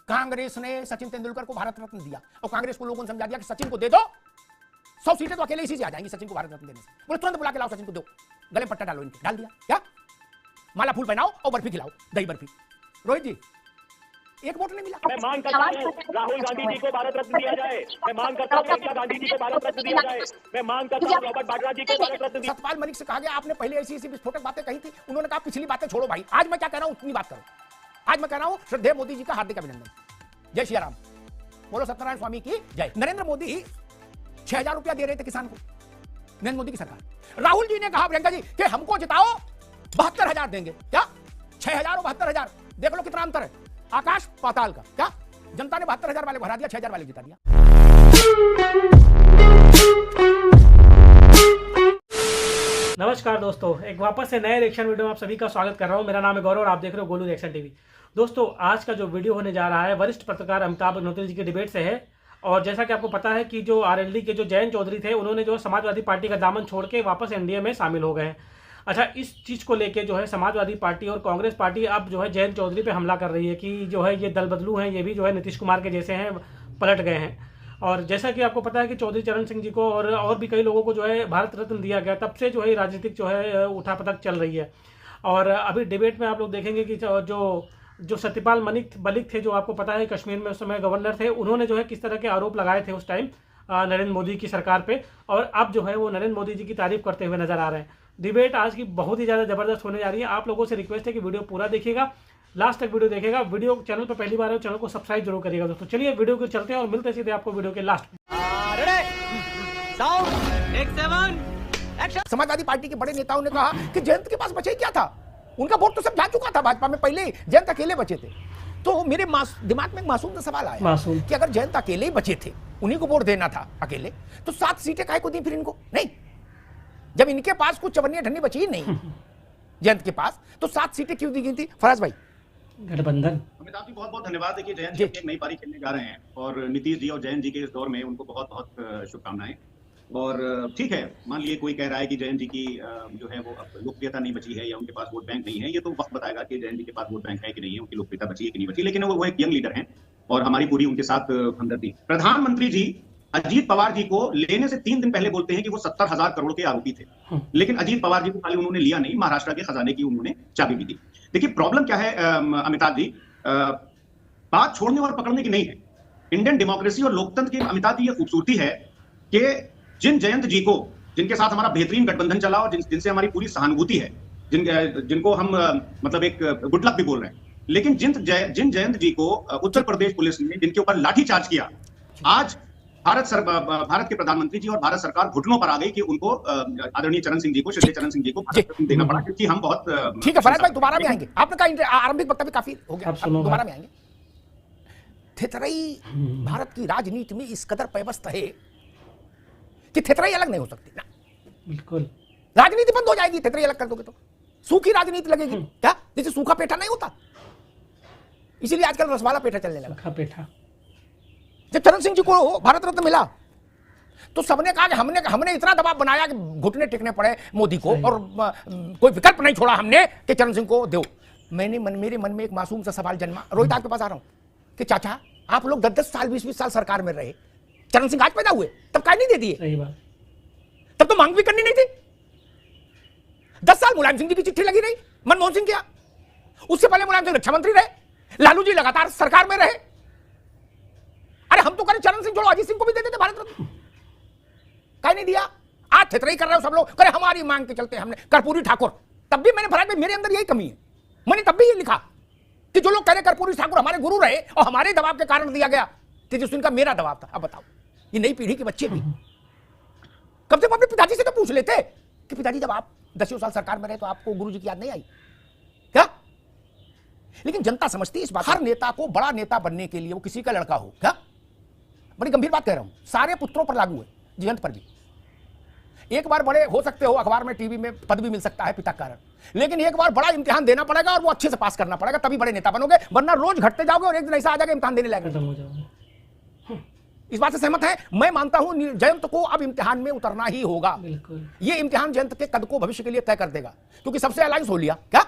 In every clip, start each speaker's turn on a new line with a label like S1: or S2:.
S1: कांग्रेस ने सचिन तेंदुलकर को भारत रत्न दिया और कांग्रेस को लोगों ने समझा दिया कि सचिन को दे दो, 100 सीटें तो अकेले इसी से आ जाएंगी सचिन को भारत रत्न देने से। बोले तुरंत बुला के लाओ सचिन को, दो गले पट्टा डालो इनके, डाल दिया। क्या माला फूल पहनाओ और बर्फी खिलाओ, दही बर्फी। रोहित जी एक वोट नहीं मिला।
S2: मैं मांग करता हूं राहुल गांधी जी को भारत रत्न दिया जाए। मैं मांग करता हूं प्रियंका गांधी जी को भारत रत्न दिया जाए। मैं मांग करता हूं रॉबर्ट वाड्रा जी को भारत रत्न दिया।
S1: सतपाल मलिक से कहा गया आपने पहले ऐसी विस्फोटक बातें कही थी, उन्होंने कहा पिछली बातें छोड़ो भाई, आज मैं क्या कह रहा हूं उतनी बात करो। आज मैं कह रहा हूं श्रद्धेय मोदी जी का हार्दिक अभिनंदन, जय श्री राम, बोलो सत्यनारायण स्वामी की जय। नरेंद्र मोदी 6000 रुपया दे रहे थे किसान को, नरेंद्र मोदी की सरकार। राहुल जी ने कहा प्रियंका जी कि हमको जिताओ 72,000 देंगे। क्या 6000 और 72,000, देख लो कितना अंतर है, आकाश पाताल का। क्या जनता ने 72,000 वाले भरा दिया, 6000 वाले जिता दिया।
S3: नमस्कार दोस्तों, एक वापस से नए रिएक्शन वीडियो में आप सभी का स्वागत कर रहा हूं। मेरा नाम है गौरव और आप देख रहे हो गोलू रिएक्शन टीवी। दोस्तों आज का जो वीडियो होने जा रहा है वरिष्ठ पत्रकार अमिताभ अग्निहोत्री जी के डिबेट से है। और जैसा कि आपको पता है कि जो आरएलडी के जो जयंत चौधरी थे उन्होंने जो समाजवादी पार्टी का दामन छोड़ के वापस एनडीए में शामिल हो गए हैं। अच्छा, इस चीज़ को लेके जो है समाजवादी पार्टी और कांग्रेस पार्टी अब जो है जयंत चौधरी पे हमला कर रही है कि जो है ये दल बदलू हैं, ये भी जो है नीतीश कुमार के जैसे हैं, पलट गए हैं। और जैसा कि आपको पता है कि चौधरी चरण सिंह जी को और भी कई लोगों को जो है भारत रत्न दिया गया, तब से जो है राजनीतिक जो है उठापटक चल रही है। और अभी डिबेट में आप लोग देखेंगे कि जो सत्यपाल मलिक थे, जो आपको पता है कश्मीर में उस समय गवर्नर थे, उन्होंने जो है किस तरह के आरोप लगाए थे उस टाइम नरेंद्र मोदी की सरकार पे, और अब जो है वो नरेंद्र मोदी जी की तारीफ करते हुए नजर आ रहे हैं। डिबेट आज की बहुत ही ज़्यादा ज़बरदस्त होने जा रही है। आप लोगों से रिक्वेस्ट है कि वीडियो पूरा देखिएगा, लास्ट तक वीडियो देखिएगा। वीडियो चैनल पर पहली बार है, चैनल को सब्सक्राइब जरूर करिएगा दोस्तों। चलिए वीडियो को चलते हैं और मिलते सीधे आपको वीडियो के लास्ट में।
S1: समाजवादी पार्टी के बड़े नेताओं ने कहा कि जयंत के पास बचे क्या था, उनका वोट तो सब जा चुका था भाजपा में, पहले जयंत अकेले बचे थे। तो मेरे दिमाग में एक मासूम सा सवाल आया कि अगर जयंत अकेले ही बचे थे, उन्हीं को वोट देना था अकेले, तो 7 सीटें काहे को दी फिर इनको? नहीं, जब इनके पास कुछ चवन्नी ठन्नी बची ही नहीं जयंत के पास, तो 7 सीटें क्यों दी गई थी? फराज भाई।
S3: गठबंधन।
S4: अमिताभ जी बहुत बहुत धन्यवाद। देखिए जयंत जी एक नई पारी खेलने जा रहे हैं और नीतीश जी और जयंत जी के इस दौर में उनको बहुत बहुत शुभकामनाएं। और ठीक है, मान लिए कोई कह रहा है कि जयंत जी की जो है वो लोकप्रियता नहीं बची है या उनके पास वोट बैंक नहीं है, ये तो वक्त बताएगा कि जयंत जी के पास वोट बैंक है कि नहीं है, उनकी लोकप्रियता बची है कि नहीं बची। लेकिन वो एक यंग लीडर हैं और हमारी पूरी उनके साथ हमदर्दी। प्रधानमंत्री जी अजीत पवार जी को लेने से 3 दिन पहले बोलते हैं कि वो 70,000 करोड़ के आरोपी थे, लेकिन अजीत पवार जी को खाली उन्होंने लिया नहीं, महाराष्ट्र के खजाने की उन्होंने चाबी भी दी। देखिए प्रॉब्लम क्या है अमिताभ जी, बात छोड़ने और पकड़ने की नहीं है। इंडियन डेमोक्रेसी और लोकतंत्र की अमिताभ जी ये खूबसूरती है कि जिन जयंत जी को, जिनके साथ हमारा बेहतरीन गठबंधन चला और जिनसे हमारी पूरी सहानुभूति है, जिनको हम मतलब एक गुड लक भी बोल रहे हैं, लेकिन जिन जयंत जी को उत्तर प्रदेश पुलिस ने जिनके ऊपर लाठीचार्ज किया, आज भारत के प्रधानमंत्री जी और भारत सरकार घुटनों पर आ गई कि उनको आदरणीय चरण सिंह जी को, श्री चरण सिंह जी को भारत रत्न देना पड़ा, क्योंकि हम बहुत
S1: ठीक है फराज भाई, दोबारा भी आएंगे। आपने कहा आरंभिक वक्तव्य काफी हो गया, दोबारा में आएंगे। थेथरई भारत की राजनीति में इस कदर पैवस्त है कि थेथरई अलग नहीं हो सकती ना, बिल्कुल राजनीति बंद हो जाएगी, थेथरई अलग कर दोगे तो सूखी राजनीति लगेगी। क्या जैसे सूखा पेठा नहीं होता, इसीलिए आजकल रसवाला पेठा चलने लगा। सूखा पेठा। जब चरण सिंह जी को भारत रत्न मिला तो सबने कहा कि हमने इतना दबाव बनाया कि घुटने टेकने पड़े मोदी को, और कोई विकल्प नहीं छोड़ा हमने कि चरण सिंह को दो। मेरे मन में एक मासूम सा सवाल जन्मा, रोहित आपके पास आ रहा हूं, कि चाचा आप लोग 10-10 साल 20-20 साल सरकार में रहे, चरण सिंह आज पैदा हुए तब काय नहीं दे दिए? सही बात, तब तो मांग भी करनी नहीं थी। 10 साल मुलायम सिंह जी की चिट्ठी लगी रही, मनमोहन सिंह किया, उससे पहले मुलायम सिंह रक्षा मंत्री रहे, लालू जी लगातार सरकार में रहे। अरे हम तो करें चरण सिंह छोड़ो, अजीत सिंह को भी दे देते भारत रत्न, काय नहीं दिया? आज थेथरई कर रहे हो सब लोग, करे हमारी मांग के चलते हमने कर्पूरी ठाकुर, तब भी मैंने फराज में मेरे अंदर यही कमी है, मैंने तब भी ये लिखा कि जो लोग कह रहे कर्पूरी ठाकुर हमारे गुरु रहे और हमारे दबाव के कारण दिया गया, तेजस्वी का मेरा दबाव था। अब बताओ, ये नई पीढ़ी के बच्चे भी कम से कम अपने पिताजी से तो पूछ लेते कि पिताजी जब आप 10 साल सरकार में रहे तो आपको गुरु जी की याद नहीं आई क्या? लेकिन जनता समझती है इस बात, हर नेता को बड़ा नेता बनने के लिए वो किसी का लड़का हो, क्या बड़ी गंभीर बात कह रहा हूं, सारे पुत्रों पर लागू है, जयंत पर भी। एक बार बड़े हो सकते हो, अखबार में टीवी में पद भी मिल सकता है पिता कारण, लेकिन एक बार बड़ा इम्तिहान देना पड़ेगा और वो अच्छे से पास करना पड़ेगा, तभी बड़े नेता बनोगे, वरना रोज घटते जाओगे और एक दिन ऐसा आ जाएगा इम्तिहान देने लायक। इस बात से सहमत है? मैं मानता हूं जयंत को अब इम्तिहान में उतरना ही होगा। ये इम्तिहान जयंत के कद को भविष्य के लिए तय कर देगा, क्योंकि सबसे अलायंस हो लिया, क्या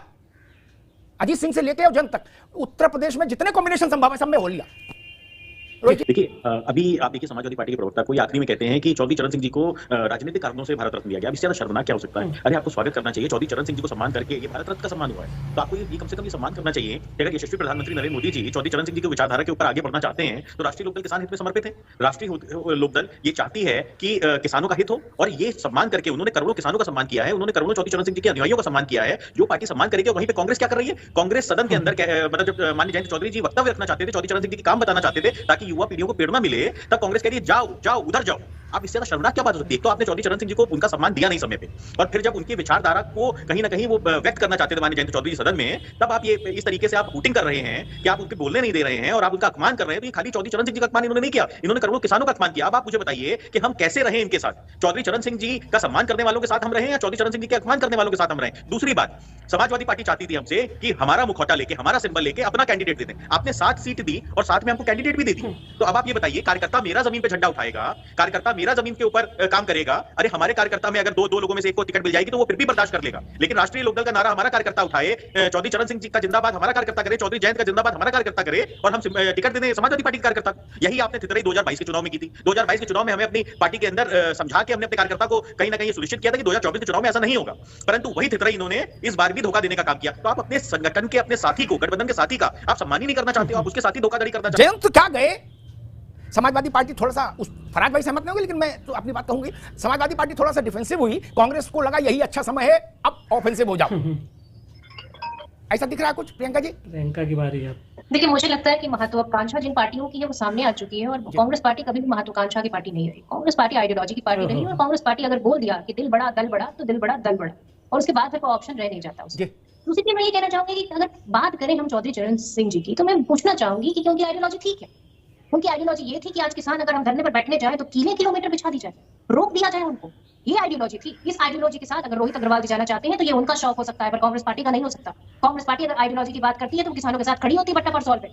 S1: अजीत सिंह से लेके और जन तक उत्तर प्रदेश में जितने कॉम्बिनेशन संभव है सब में हो लिया।
S5: देखिए, अभी आप देखिए समाजवादी पार्टी के प्रवक्ता कोई आखिरी में कहते हैं कि चौधरी चरण सिंह जी को राजनीतिक कारणों से भारत रत्न दिया गया। अब इससे ज्यादा शर्मनाक क्या हो सकता है? अरे आपको स्वागत करना चाहिए, चौधरी चरण सिंह जी को सम्मान करके ये भारत रत्न का सम्मान हुआ है, तो आपको ये कम से कम ये सम्मान करना चाहिए कि अगर यशस्वी प्रधानमंत्री नरेंद्र मोदी जी चौधरी चरण सिंह जी की विचारधारा के ऊपर आगे बढ़ना चाहते हैं तो राष्ट्रीय लोकदल किसान हित में समर्पित है। राष्ट्रीय लोकदल ये चाहती है कि किसानों का हित हो, और ये सम्मान करके उन्होंने करोड़ों किसानों का सम्मान किया है, उन्होंने करोड़ों चौधरी चरण सिंह जी के अनुयायियों का सम्मान किया है। जो पार्टी सम्मान करेगी वहीं पे कांग्रेस क्या कर रही है? कांग्रेस सदन के अंदर मतलब जब माननीय जयंत चौधरी जी वक्तव्य रखना चाहते थे, चौधरी चरण सिंह जी के काम बताना चाहते थे ताकि युवा पीढ़ियों को प्रेरणा मिले, तब कांग्रेस कह रही है जाओ जाओ उधर जाओ। अब इससे ज्यादा शर्मनाक क्या बात हो सकती है? तो आपने चौधरी चरण सिंह जी को उनका सम्मान दिया नहीं समय पे, और फिर जब उनकी विचारधारा को कहीं ना कहीं वो व्यक्त करना चाहते थे माननीय जयंत चौधरी सदन में, तब आप ये इस तरीके से आप वोटिंग कर रहे हैं कि आप उनके बोलने नहीं दे रहे हैं और आप उनका अपमान कर रहे हैं। तो ये खाली चौधरी चरण सिंह जी का अपमान इन्होंने नहीं किया, इन्होंने करोड़ों किसानों का अपमान किया। अब आप मुझे बताइए कि हम कैसे रहे इनके साथ? चौधरी चरण सिंह जी का सम्मान करने वालों के साथ हम रहे या चौधरी चरण सिंह जी के अपमान करने वालों के साथ हम रहे? दूसरी बात, समाजवादी पार्टी चाहती थी हमसे कि हमारा मुखौटा लेके, हमारा सिंबल लेके अपना कैंडिडेट दे दें। आपने 7 सीट दी और साथ में हमको कैंडिडेट भी दे दी। तो अब आप ये बताइए, कार्यकर्ता मेरा जमीन पे झंडा उठाएगा, कार्यकर्ता मेरा जमीन के ऊपर काम करेगा, अरे हमारे कार्यकर्ता में अगर दो लोगों में से एक को टिकट मिल जाएगी तो वो फिर भी बर्दाश्त कर लेगा। लेकिन राष्ट्रीय लोकदल का नारा हमारा कार्यकर्ता उठाए, चौधरी चरण सिंह जी का जिंदाबाद हमारा कार्यकर्ता करे, चौधरी जयंत का जिंदाबाद हमारा कार्यकर्ता करे, और हम टिकट दे दें समाजवादी पार्टी के कार्यकर्ता। यही आपने तितरई 2022 के चुनाव में की थी। 2022 के चुनाव में हमें अपनी पार्टी के अंदर समझा के हमने अपने कार्यकर्ता को कहीं ना कहीं सुनिश्चित किया था कि 2024 के चुनाव में ऐसा नहीं होगा, परंतु वही तितरई इन्होंने इस बार भी धोखा देने का काम किया। तो आप अपने संगठन के, अपने साथी को, गठबंधन के साथी का आप सम्मान ही नहीं करना चाहते हो, आप उसके साथी धोखाधड़ी करना चाहते हो।
S1: जयंत क्या गए? समाजवादी पार्टी थोड़ा सा, उस फराज भाई सहमत नहीं होगी लेकिन मैं तो अपनी बात कहूंगी, समाजवादी पार्टी थोड़ा सा डिफेंसिव हुई, कांग्रेस को लगा यही अच्छा समय है अब ऑफेंसिव हो जाओ। ऐसा दिख रहा है कुछ? प्रियंका जी,
S3: प्रियंका की बारी है।
S6: देखिए, मुझे लगता है कि महत्वाकांक्षा जिन पार्टियों की है वो सामने आ चुकी है, और कांग्रेस पार्टी कभी भी महत्वाकांक्षा की पार्टी नहीं रही। कांग्रेस पार्टी आइडियोलॉजी की पार्टी रही, और कांग्रेस पार्टी अगर बोल दिया कि दिल बड़ा दल बड़ा तो दिल बड़ा दल बड़ा, और उसके बाद फिर कोई ऑप्शन रह नहीं जाता उसके। दूसरी चीज मैं ये कहना चाहूंगी कि अगर बात करें हम चौधरी चरण सिंह जी की, तो मैं पूछना चाहूंगी कि क्योंकि आइडियोलॉजी ठीक है, उनकी आइडियोलॉजी ये थी कि आज किसान अगर हम धरने पर बैठने जाए तो किलोमीटर बिछा दी जाए, रोक दिया जाए उनको, ये आइडियोलॉजी थी। इस आइडियोलॉजी के साथ अगर रोहित अग्रवाल जी जाना चाहते हैं तो ये उनका शौक हो सकता है, पर कांग्रेस पार्टी का नहीं हो सकता। कांग्रेस पार्टी अगर आइडियोलॉजी की बात करती है तो किसानों के साथ खड़ी होती है बट्टा पर सॉल पे।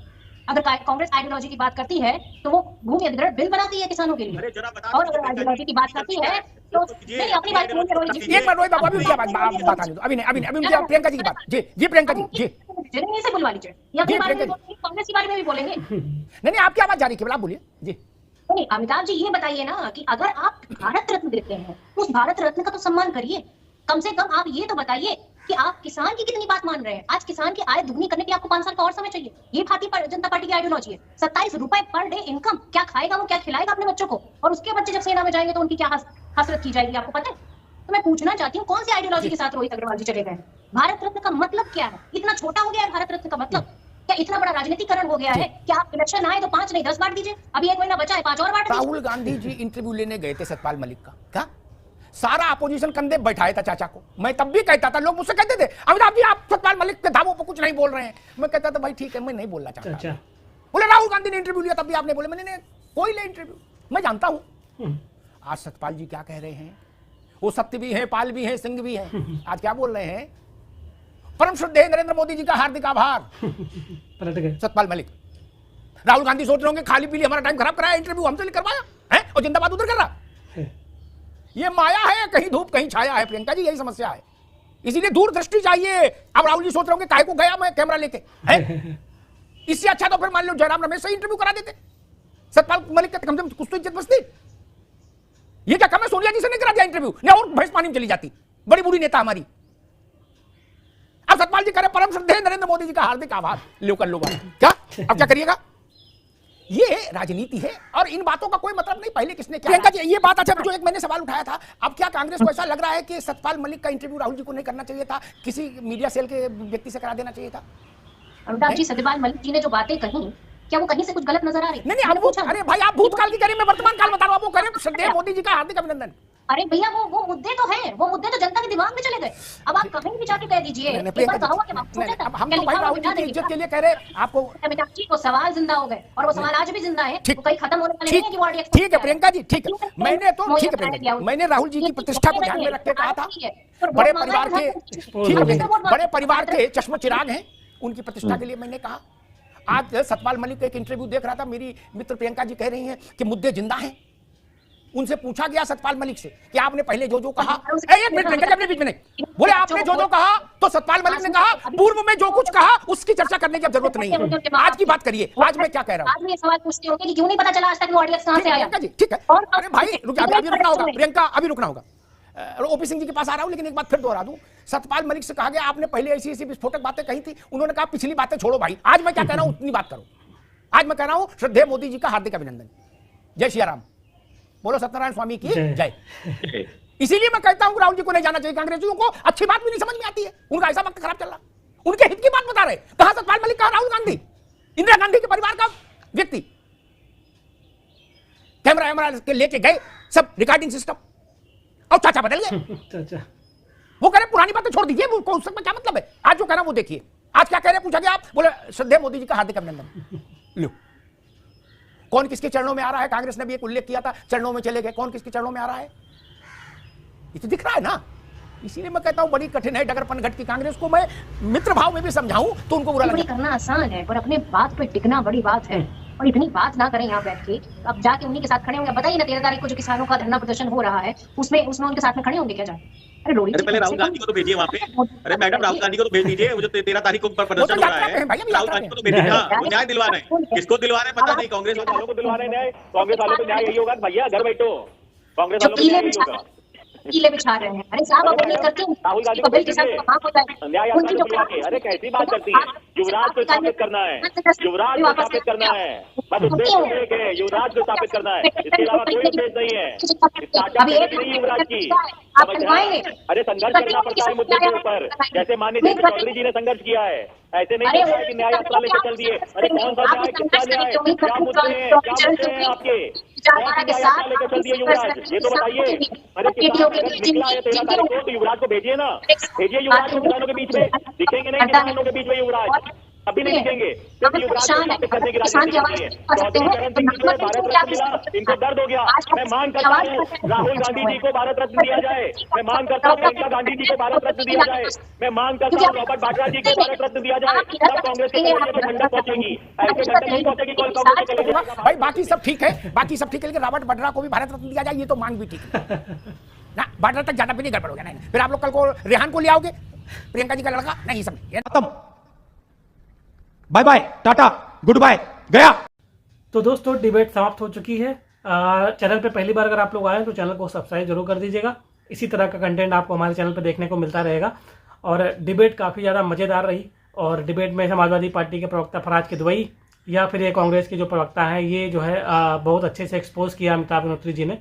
S6: अगर कांग्रेस आइडियोलॉजी की बात करती है तो वो भूमि अधिग्रहण बिल बनाती है किसानों के लिए, और अगर आइडियोलॉजी की बात करती है तो नहीं, अपनी बात सुनिए रोहित जी।
S1: एक मिनट रोहित बाबू, अभी बात आने दो, अभी नहीं प्रियंका जी की बात। जी प्रियंका जी,
S6: जी से बुलवा लीजिए, या अपनी बारे में कांग्रेस के बारे में भी बोलेंगे।
S1: नहीं आपकी आवाज जारी केवल आप बोलिए जी।
S6: नहीं, अमिताभ जी ये बताइए ना कि अगर आप भारत रत्न देते हैं उस भारत रत्न का तो सम्मान करिए। कम से कम आप ये तो बताइए कि आप किसान की कितनी बात मान रहे हैं। आज किसान की आय दुगनी करने के लिए आपको 5 साल का और समय चाहिए। ये भारतीय जनता पार्टी की आइडियोलॉजी है। 27 रुपए पर डे इनकम, क्या खाएगा वो, क्या खिलाएगा अपने बच्चों को, और उसके बच्चे जब सेना में जाएंगे तो उनकी क्या हसरत की जाएगी, आपको पता है? तो मैं पूछना चाहती हूँ, कौन सी आइडियोलॉजी के साथ रोहित अग्रवाल जी चले गए? भारत रत्न का मतलब क्या है? इतना छोटा हो गया है भारत रत्न का मतलब? क्या इतना बड़ा राजनीतिकरण हो गया है? क्या आप इलेक्शन आए तो 5 नहीं 10 बांट दीजिए, अभी 1 महीना बचा है 5 और बांट दीजिए।
S1: राहुल गांधी जी इंटरव्यू लेने गए थे सतपाल मलिक का, क्या सारा अपोजिशन कंधे बैठाया था चाचा को। मैं तब भी कहता था, लोग मुझसे कहते थे अमिताभ जी आप सतपाल मलिक के दावों पर कुछ नहीं बोल रहे हैं। मैं कहता था भाई ठीक है, मैं नहीं बोलना चाहता। बोले राहुल गांधी ने इंटरव्यू लिया तब भी आपने बोले। मैंने कोई ले इंटरव्यू, मैं जानता हूं आज सतपाल जी क्या कह रहे हैं। वो सत्य भी है, पाल भी है, सिंह भी है। आज क्या बोल रहे हैं? परम श्रद्धेय नरेंद्र मोदी जी का हार्दिक आभार। सतपाल मलिक, राहुल गांधी सोच रहे होंगे खाली पीली हमारा टाइम खराब कराया, इंटरव्यू हमसे नहीं करवाया है और जिंदाबाद उधर कर रहा। ये माया है, कहीं धूप कहीं छाया है प्रियंका जी, यही समस्या है। इसीलिए दूरदृष्टि चाहिए। अब राहुल जी सोच रहे होंगे काहे को गया मैं कैमरा लेके, है? इससे अच्छा तो फिर मान लो जयराम रमेश से इंटरव्यू करा देते। सतपाल मलिक का कम से कम कुछ तो इज्जत बचती। ये क्या कम है? सोनिया जी से नहीं करा दिया इंटरव्यू, नहीं और भैंस पानी में चली जाती, बड़ी बुरी नेता हमारी। अब सतपाल जी करे परम श्रद्धेय नरेंद्र मोदी जी का हार्दिक आभार, लो कर लो क्या? अब क्या करिएगा? ये राजनीति है और इन बातों का कोई मतलब नहीं पहले किसने क्या। प्रियंका जी ये बात, अच्छा जो एक मैंने सवाल उठाया था, अब क्या कांग्रेस को ऐसा लग रहा है कि सतपाल मलिक का इंटरव्यू राहुल जी को नहीं करना चाहिए था, किसी मीडिया सेल के व्यक्ति से करा देना चाहिए था?
S6: अमिताभ जी, सतपाल मलिक जी ने जो बातें कही, क्या वो कहीं से कुछ गलत नजर आ रही?
S1: नहीं अरे भाई आप भूतकाल की करें, मैं वर्तमान काल बता रहा हूं। वो करें श्रद्धेय मोदी जी का हार्दिक अभिनंदन।
S6: अरे भैया वो मुद्दे तो हैं, वो मुद्दे तो जनता के दिमाग में चले गए। अब आप कहीं भी जाके कह दीजिए,
S1: हम तो भाई राहुल जी की इज्जत के लिए कह रहे आपको।
S6: अमिताभ जी वो सवाल जिंदा हो गए और वो सवाल आज भी जिंदा है, वो कहीं खत्म होने वाले नहीं है कि वो ऑडियंस।
S1: ठीक है प्रियंका जी, ठीक है। मैंने तो ठीक है प्रियंका, मैंने राहुल जी की प्रतिष्ठा को ध्यान में रख के कहा था। बड़े परिवार के, ठीक है, बड़े परिवार के चश्म चिराग हैं, उनकी प्रतिष्ठा के लिए मैंने कहा। आज सतपाल मलिक का एक इंटरव्यू देख रहा था, मेरी मित्र प्रियंका जी कह रही हैं कि मुद्दे जिंदा हैं। उनसे पूछा गया सतपाल मलिक से कि आपने पहले जो कहा, एक मिनट प्रियंका जी अपने बीच में नहीं बोले, आपने जो जो कहा तो सतपाल मलिक ने कहा, पूर्व में जो कुछ कहा उसकी चर्चा करने की अब जरूरत नहीं है। आज की बात करिए, आज मैं क्या कह रहा हूँ।
S6: आज में ये सवाल पूछते होंगे कि क्यों नहीं पता चला आज तक वो ऑडियंस कहां से आया।
S1: प्रियंका जी ठीक है, अरे भाई रुकिए, अभी रुकना होगा प्रियंका, अभी रुकना होगा। ओपी सिंह जी के पास आ रहा हूं, लेकिन एक बात फिर दोहरा दूं। सतपाल मलिक से कहा गया आपने पहले ऐसी ऐसी विस्फोटक बातें कही थी, उन्होंने कहा पिछली बातें छोड़ो भाई, आज मैं क्या कह रहा हूं उतनी बात करो। आज मैं कह रहा हूं श्रद्धेय मोदी जी का हार्दिक अभिनंदन, जय श्री राम, बोलो सत्यनारायण स्वामी की जय। इसीलिए मैं कहता हूं राहुल जी को नहीं जाना चाहिए। कांग्रेसियों को अच्छी बात भी नहीं समझ में आती है, उनका ऐसा वक्त खराब चल रहा, उनके हित की बात बता रहे। कहां सतपाल मलिक, कहां राहुल गांधी, इंदिरा गांधी के परिवार का व्यक्ति, कैमरा के लेके गए सब रिकॉर्डिंग सिस्टम, और चाचा बदल गए। वो कह रहे पुरानी बातें छोड़ दीजिए, वो उसमें क्या मतलब है। आज जो कह रहा वो देखिए, आज क्या कह रहे पूछा गया, आप बोले श्रद्धेय मोदी जी का हार्दिक अभिनंदन। लो, कौन किसके चरणों में आ रहा है, कांग्रेस ने भी एक उल्लेख किया था, चरणों में चले गए, कौन किसके चरणों में आ रहा है, ये तो दिख रहा है ना। इसीलिए मैं कहता हूं बड़ी कठिन है डगरपन घट की कांग्रेस को। मैं मित्र भाव में भी समझाऊं तो उनको बुरा लगता है।
S6: करना आसान है, पर अपने बात पे टिकना बड़ी बात है। और इतनी बात ना करें यहाँ बैठ के, अब जाके उन्हीं के साथ खड़े होंगे। बताइए ना 13 तारीख को जो किसानों का धरना प्रदर्शन हो रहा है, उसमें उनके साथ में खड़े होंगे क्या जाए?
S5: अरे पहले राहुल गांधी को तो भेजिए वहाँ पे। अरे मैडम राहुल गांधी को तो भेज दीजिए, वो जो 13 तारीख को प्रदर्शन हो रहा है, राहुल गांधी को तो भेजिए। वो न्याय दिलवा रहे हैं, किसको दिलवा रहे हैं पता नहीं, कांग्रेस वालों को दिलवा रहे हैं।
S2: कांग्रेस वालों को न्याय यही होगा भैया, घर बैठो, कांग्रेस वालों को न्याय यही होगा।
S6: कीले बिछा रहे हैं। अरे साहब आप नहीं करते,
S2: राहुल गांधी को न्याय यात्रा में बुला के, अरे कैसी बात करती है। युवराज को स्थापित करना है, युवराज को स्थापित करना है, बस उद्देश्य एक है, युवराज को स्थापित करना है, इसके अलावा कोई उद्देश्य नहीं है। स्टार्टिंग नहीं युवराज की, अरे संघर्ष करना पड़ता है मुद्दे के ऊपर, जैसे माननीय चौधरी जी ने संघर्ष किया है, ऐसे नहीं करना है कि न्याय यात्रा लेकर चल दिए। अरे कौन सा न्याय, कितना न्याय, क्या मुद्दे हैं, क्या मुद्दे हैं आपके, न्याय यात्रा लेकर चल दिए युवराज, ये तो बताइए। अरे निकला है 13 तारीख को, तो युवराज को भेजिए ना, भेजिए युवराज को किसानों के बीच में। दिखेंगे नहीं किसानों के बीच में युवराज, अभी नहीं दिखेंगे, क्योंकि युवराज को स्थापित करने की राजनीति होती है। चौधरी चरण सिंह जी को भारत रत्न मिला, इनको दर्द हो गया। मैं मांग करता हूँ राहुल गांधी जी को भारत रत्न दिया जाए, मैं मांग करता हूँ प्रियंका गांधी जी को भारत रत्न दिया जाए, मैं मांग करता हूँ रॉबर्ट वाड्रा जी को भारत रत्न दिया जाए। तब कांग्रेस के कलेजे पे ठंडक पहुंचेगी, ऐसे ठंडक नहीं पहुंचेगी कांग्रेस के कलेजे पे।
S1: भाई बाकी सब ठीक है, बाकी सब ठीक है, लेकिन रॉबर्ट वाड्रा को भी भारत रत्न दिया जाए, ये तो मांग भी ठीक है ना। वाड्रा तक ज्यादा भी नहीं गड़बड़ हो गया। नहीं फिर आप लोग कल को रेहान को ले आओगे, प्रियंका जी का लड़का, नहीं सब खत्म, bye bye, tata, goodbye, गया।
S3: तो दोस्तों डिबेट समाप्त हो चुकी है। चैनल पे पहली बार अगर आप लोग आए तो चैनल को सब्सक्राइब जरूर कर दीजिएगा। इसी तरह का कंटेंट आपको हमारे चैनल पे देखने को मिलता रहेगा। और डिबेट काफ़ी ज़्यादा मज़ेदार रही, और डिबेट में समाजवादी पार्टी के प्रवक्ता फराज किदवई या फिर ये कांग्रेस के जो प्रवक्ता हैं, ये जो है बहुत अच्छे से एक्सपोज किया अमिताभ अग्निहोत्री जी ने।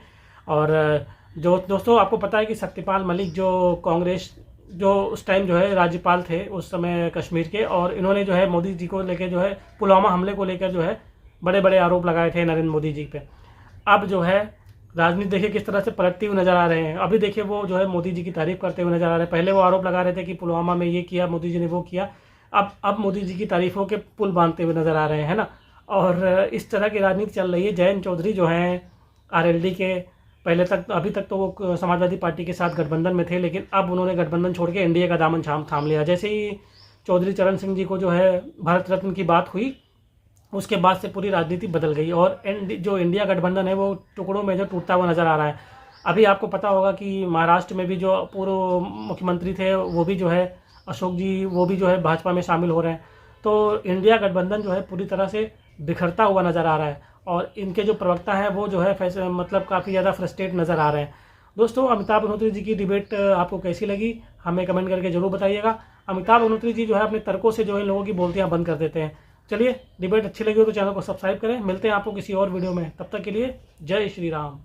S3: और जो दोस्तों आपको पता है कि सत्यपाल मलिक जो कांग्रेस जो उस टाइम जो है राज्यपाल थे उस समय कश्मीर के, और इन्होंने जो है मोदी जी को लेकर जो है पुलवामा हमले को लेकर जो है बड़े बड़े आरोप लगाए थे नरेंद्र मोदी जी पे। अब जो है राजनीति देखिए किस तरह से पलटती हुई नज़र आ रहे हैं। अभी देखिए वो जो है मोदी जी की तारीफ करते हुए नज़र आ रहे हैं। पहले वो आरोप लगा रहे थे कि पुलवामा में ये किया मोदी जी ने, वो किया। अब मोदी जी की तारीफों के पुल बांधते हुए नज़र आ रहे हैं ना। और इस तरह की राजनीति चल रही है। जयंत चौधरी जो हैं आरएलडी के, पहले तक अभी तक तो वो समाजवादी पार्टी के साथ गठबंधन में थे, लेकिन अब उन्होंने गठबंधन छोड़ के एनडीए का दामन थाम लिया। जैसे ही चौधरी चरण सिंह जी को जो है भारत रत्न की बात हुई, उसके बाद से पूरी राजनीति बदल गई और जो इंडिया गठबंधन है वो टुकड़ों में जो टूटता हुआ नज़र आ रहा है। अभी आपको पता होगा कि महाराष्ट्र में भी जो पूर्व मुख्यमंत्री थे वो भी जो है अशोक जी, वो भी जो है भाजपा में शामिल हो रहे हैं। तो इंडिया गठबंधन जो है पूरी तरह से बिखरता हुआ नज़र आ रहा है, और इनके जो प्रवक्ता हैं वो जो है मतलब काफ़ी ज़्यादा फ्रस्ट्रेट नज़र आ रहे हैं। दोस्तों अमिताभ अग्निहोत्री जी की डिबेट आपको कैसी लगी हमें कमेंट करके जरूर बताइएगा। अमिताभ अग्निहोत्री जी जो है अपने तर्कों से जो है लोगों की बोलतियाँ बंद कर देते हैं। चलिए डिबेट अच्छी लगी हो तो चैनल को सब्सक्राइब करें। मिलते हैं आपको किसी और वीडियो में, तब तक के लिए जय श्री राम।